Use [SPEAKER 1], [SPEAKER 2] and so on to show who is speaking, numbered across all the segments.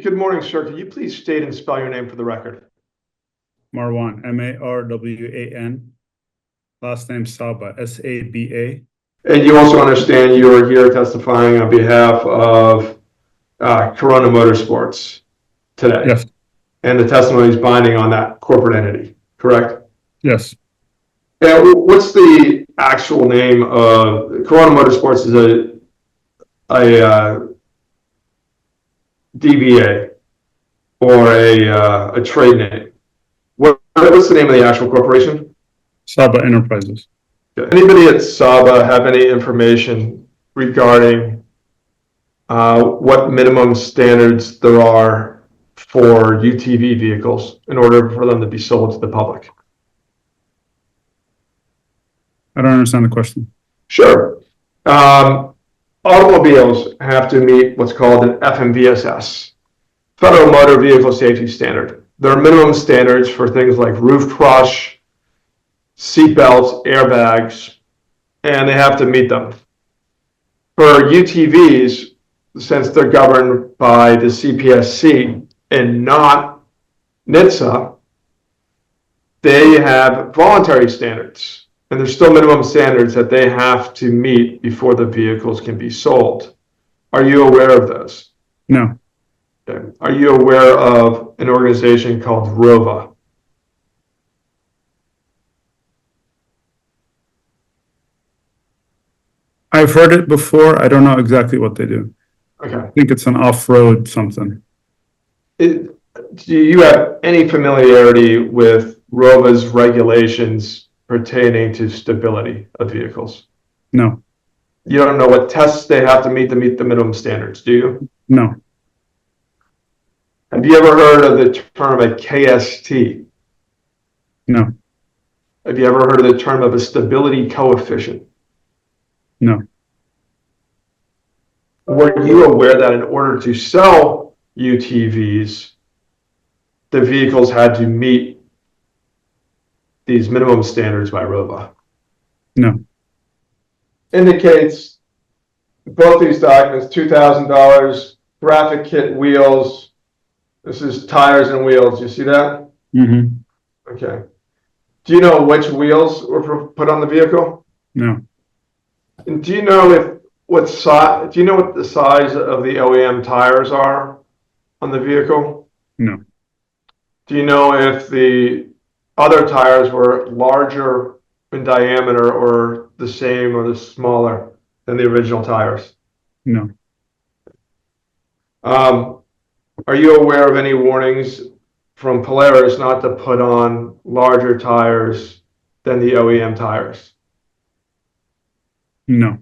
[SPEAKER 1] Good morning, sir. Could you please state and spell your name for the record?
[SPEAKER 2] Marwan, Marwan. Last name Saba, Saba.
[SPEAKER 1] And you also understand you are here testifying on behalf of Corona Motorsports today.
[SPEAKER 2] Yes,
[SPEAKER 1] And the testimony is binding on that corporate entity, correct?
[SPEAKER 2] yes.
[SPEAKER 1] And what's the actual name of Corona Motorsports? Is a DBA or a trade name? What's the name of the actual corporation?
[SPEAKER 2] Saba Enterprises.
[SPEAKER 1] Anybody at Saba have any information regarding what minimum standards there are for UTV vehicles in order for them to be sold to the public?
[SPEAKER 2] I don't understand the question.
[SPEAKER 1] Sure. Automobiles have to meet what's called an FMVSS, Federal Motor Vehicle Safety Standard. There are minimum standards for things like roof crush, seat belts, airbags, and they have to meet them. For UTVs, since they're governed by the CPSC and not NHTSA, they have voluntary standards. And there's still minimum standards that they have to meet before the vehicles can be sold. Are you aware of those?
[SPEAKER 2] No,
[SPEAKER 1] Okay. Are you aware of an organization called ROVA?
[SPEAKER 2] I've heard it before. I don't know exactly what they do.
[SPEAKER 1] Okay.
[SPEAKER 2] I think it's an off-road something.
[SPEAKER 1] Do you have any familiarity with ROVA's regulations pertaining to stability of vehicles?
[SPEAKER 2] No,
[SPEAKER 1] You don't know what tests they have to meet the minimum standards, do you?
[SPEAKER 2] no,
[SPEAKER 1] Have you ever heard of the term a KST?
[SPEAKER 2] no,
[SPEAKER 1] Have you ever heard of the term of a stability coefficient?
[SPEAKER 2] no,
[SPEAKER 1] Were you aware that in order to sell UTVs, the vehicles had to meet these minimum standards by ROVA?
[SPEAKER 2] no.
[SPEAKER 1] Indicates both these documents, $2,000, graphic kit wheels. This is tires and wheels. You see that?
[SPEAKER 2] Mm-hmm.
[SPEAKER 1] Okay. Do you know which wheels were put on the vehicle?
[SPEAKER 2] No,
[SPEAKER 1] And do you know what the size of the OEM tires are on the vehicle?
[SPEAKER 2] no,
[SPEAKER 1] Do you know if the other tires were larger in diameter or the same or the smaller than the original tires?
[SPEAKER 2] no,
[SPEAKER 1] Are you aware of any warnings from Polaris not to put on larger tires than the OEM tires?
[SPEAKER 2] no,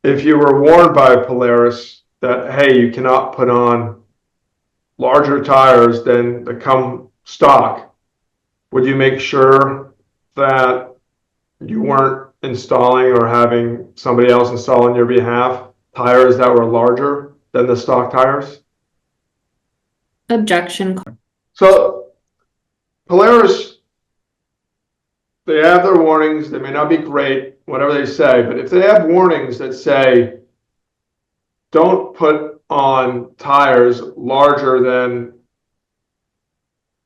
[SPEAKER 1] If you were warned by Polaris that, hey, you cannot put on larger tires than the come stock, would you make sure that you weren't installing or having somebody else install on your behalf tires that were larger than the stock tires?
[SPEAKER 3] Objection.
[SPEAKER 1] So Polaris, they have their warnings. They may not be great, whatever they say, but if they have warnings that say, don't put on tires larger than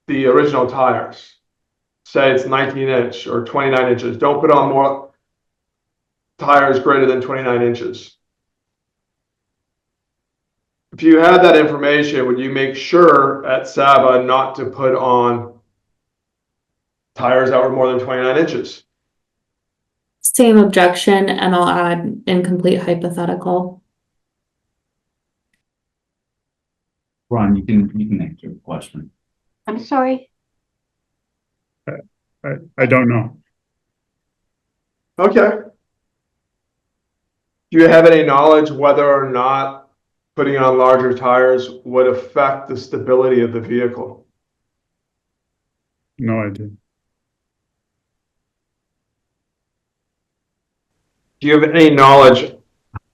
[SPEAKER 1] the original tires, say it's 19-inch or 29 inches, don't put on more tires greater than 29 inches. If you had that information, would you make sure at Saba not to put on tires that were more than 29 inches?
[SPEAKER 3] Same objection, and I'll add incomplete hypothetical.
[SPEAKER 4] Ron, you can answer the question.
[SPEAKER 5] I'm sorry.
[SPEAKER 2] I don't know.
[SPEAKER 1] Okay. Do you have any knowledge whether or not putting on larger tires would affect the stability of the vehicle?
[SPEAKER 2] No idea.
[SPEAKER 1] Do you have any knowledge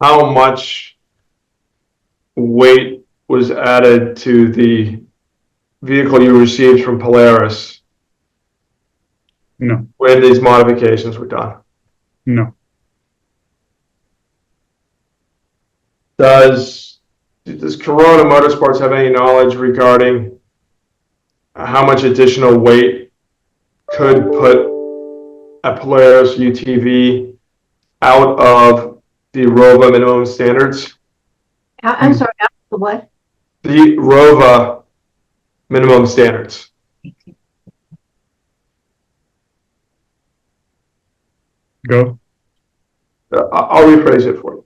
[SPEAKER 1] how much weight was added to the vehicle you received from Polaris
[SPEAKER 2] No,
[SPEAKER 1] when these modifications were done?
[SPEAKER 2] no,
[SPEAKER 1] Does Does Corona Motorsports have any knowledge regarding how much additional weight could put a Polaris UTV out of the ROVA minimum standards?
[SPEAKER 5] I'm sorry, the what?
[SPEAKER 1] The ROVA minimum standards.
[SPEAKER 2] Go.
[SPEAKER 1] I'll rephrase it for you.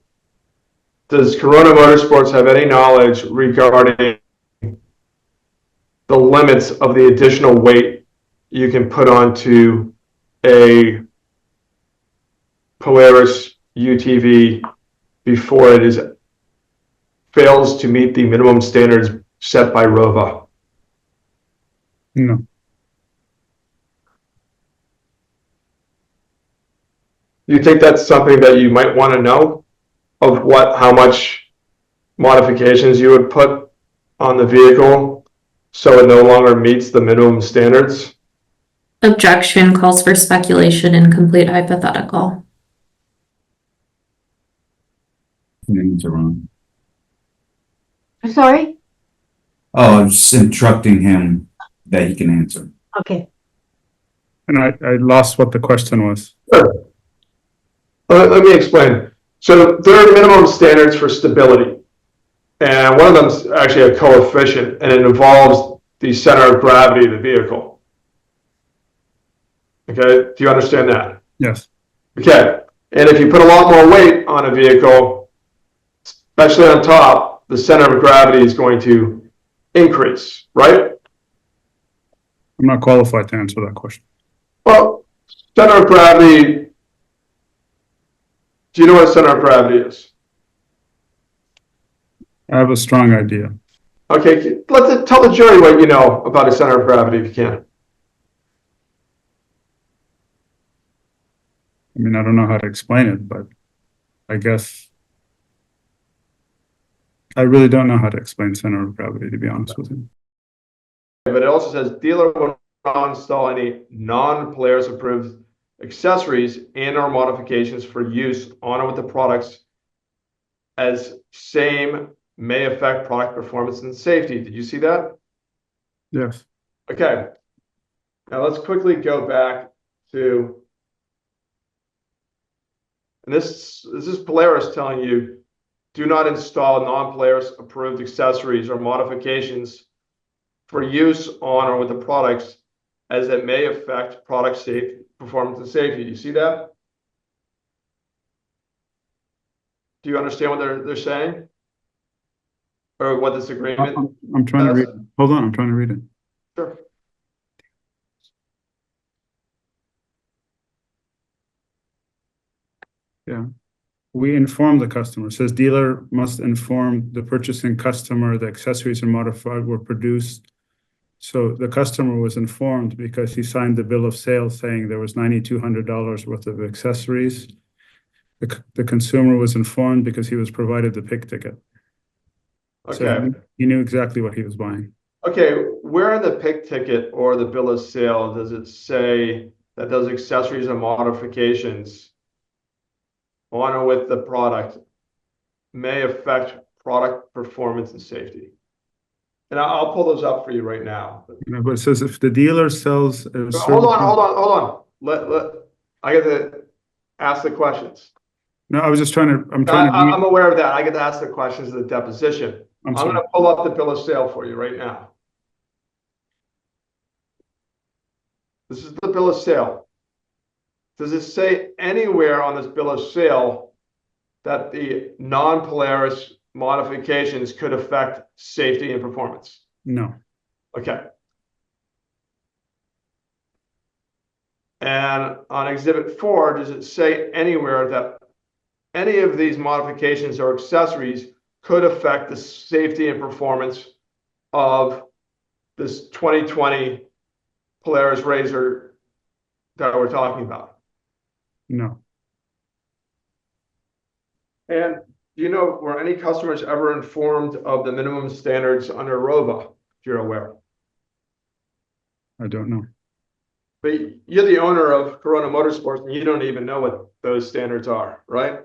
[SPEAKER 1] Does Corona Motorsports have any knowledge regarding the limits of the additional weight you can put onto a Polaris UTV before it fails to meet the minimum standards set by ROVA?
[SPEAKER 2] No.
[SPEAKER 1] You think that's something that you might want to know, of how much modifications you would put on the vehicle so it no longer meets the minimum standards?
[SPEAKER 3] Objection calls for speculation and complete hypothetical.
[SPEAKER 4] Names are wrong.
[SPEAKER 5] I'm sorry?
[SPEAKER 4] Oh, I'm just instructing him that he can answer.
[SPEAKER 5] Okay.
[SPEAKER 2] And I lost what the question was.
[SPEAKER 1] Sure. Let me explain. So there are minimum standards for stability, and one of them is actually a coefficient, and it involves the center of gravity of the vehicle. Okay, do you understand that?
[SPEAKER 2] Yes.
[SPEAKER 1] Okay, and if you put a lot more weight on a vehicle, especially on top, the center of gravity is going to increase, right?
[SPEAKER 2] I'm not qualified to answer that question.
[SPEAKER 1] Well, center of gravity, do you know what center of gravity is?
[SPEAKER 2] I have a strong idea.
[SPEAKER 1] Okay, tell the jury what you know about a center of gravity if you can.
[SPEAKER 2] I mean, I don't know how to explain it, but I guess I really don't know how to explain center of gravity, to be honest with you.
[SPEAKER 1] But it also says dealer will not install any non-Polaris approved accessories and or modifications for use on or with the products, as same may affect product performance and safety. Did you see that?
[SPEAKER 2] Yes.
[SPEAKER 1] Okay. Now let's quickly go back to, and this is Polaris telling you, do not install non-Polaris approved accessories or modifications for use on or with the products, as it may affect product safety, performance and safety. Do you see that? Do you understand what they're saying? Or what this agreement?
[SPEAKER 2] I'm trying to read it. Hold on, I'm trying to read it.
[SPEAKER 1] Sure.
[SPEAKER 2] Yeah. We inform the customer. It says dealer must inform the purchasing customer the accessories and modified were produced. So the customer was informed because he signed the bill of sale saying there was $9,200 worth of accessories. The consumer was informed because he was provided the pick ticket.
[SPEAKER 1] Okay.
[SPEAKER 2] So he knew exactly what he was buying.
[SPEAKER 1] Okay, where in the pick ticket or the bill of sale does it say that those accessories and modifications on or with the product may affect product performance and safety? And I'll pull those up for you right now.
[SPEAKER 2] But it says if the dealer sells a
[SPEAKER 1] Hold on. I get to ask the questions.
[SPEAKER 2] No, I was just trying to, I'm trying to read.
[SPEAKER 1] I'm aware of that. I get to ask the questions of the deposition. I'm
[SPEAKER 2] sorry.
[SPEAKER 1] going to pull up the bill of sale for you right now. This is the bill of sale. Does it say anywhere on this bill of sale that the non-Polaris modifications could affect safety and performance?
[SPEAKER 2] No.
[SPEAKER 1] Okay. And on Exhibit 4, does it say anywhere that any of these modifications or accessories could affect the safety and performance of this 2020 Polaris RZR that we're talking about?
[SPEAKER 2] No.
[SPEAKER 1] And do you know, were any customers ever informed of the minimum standards under ROVA, if you're aware?
[SPEAKER 2] I don't know.
[SPEAKER 1] But you're the owner of Corona Motorsports and you don't even know what those standards are, right?